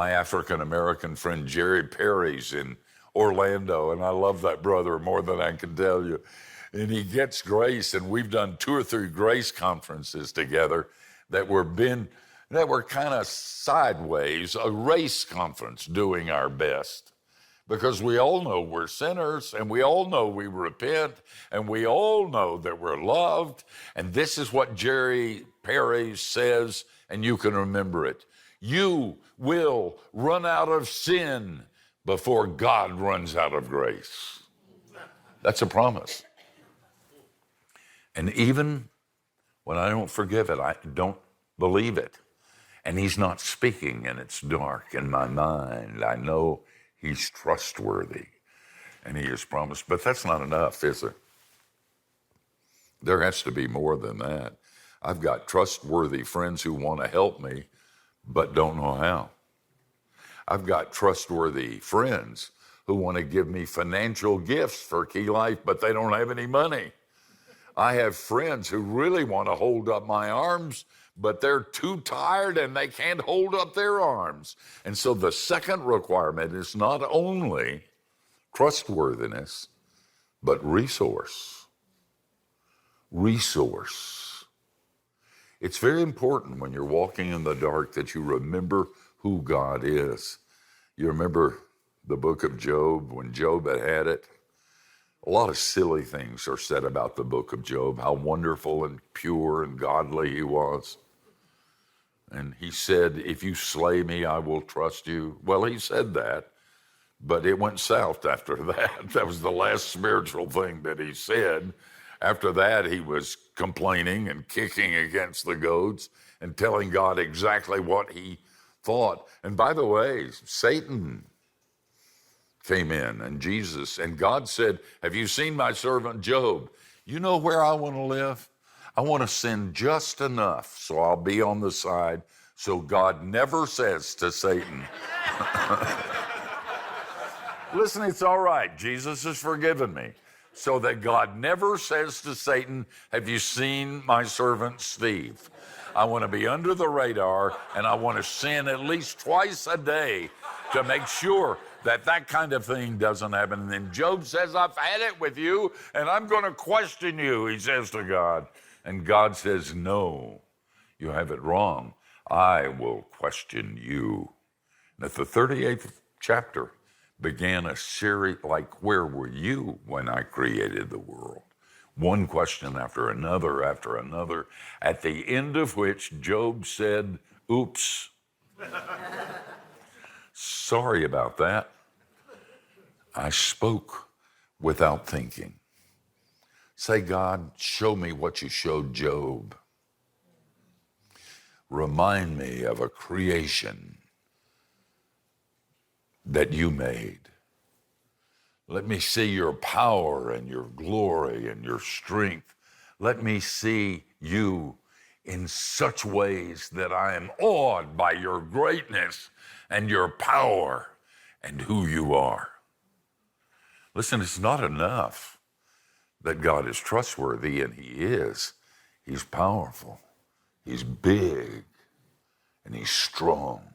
My African-American friend Jerry Perry's in Orlando, and I love that brother more than I can tell you. And he gets grace, and we've done 2 or 3 grace conferences together that were kind of sideways, a race conference, doing our best. Because we all know we're sinners, and we all know we repent, and we all know that we're loved. And this is what Jerry Perry says, and you can remember it. You will run out of sin before God runs out of grace. That's a promise. And even when I don't forgive it, I don't believe it, and he's not speaking, and it's dark in my mind, I know he's trustworthy, and he has promised. But that's not enough, is it? There has to be more than that. I've got trustworthy friends who want to help me, but don't know how. I've got trustworthy friends who want to give me financial gifts for Key Life, but they don't have any money. I have friends who really want to hold up my arms, but they're too tired and they can't hold up their arms. And so the second requirement is not only trustworthiness, but resource. Resource. It's very important when you're walking in the dark that you remember who God is. You remember the book of Job, when Job had it? A lot of silly things are said about the book of Job, how wonderful and pure and godly he was. And he said, if you slay me, I will trust you. Well, he said that, but it went south after that. That was the last spiritual thing that he said. After that, he was complaining and kicking against the goats and telling God exactly what he thought. And by the way, Satan came in, and God said, have you seen my servant Job? You know where I want to live? I want to sin just enough so I'll be on the side so God never says to Satan, listen, it's all right, Jesus has forgiven me. So that God never says to Satan, have you seen my servant Steve? I want to be under the radar, and I want to sin at least twice a day to make sure that kind of thing doesn't happen. And then Job says, I've had it with you, and I'm going to question you, he says to God. And God says, no, you have it wrong. I will question you. And at the 38th chapter began a series like, where were you when I created the world? One question after another, at the end of which Job said, oops. Sorry about that. I spoke without thinking. Say, God, show me what you showed Job. Remind me of a creation that you made. Let me see your power and your glory and your strength. Let me see you in such ways that I am awed by your greatness and your power and who you are. Listen, it's not enough that God is trustworthy, and he is. He's powerful, he's big, and he's strong.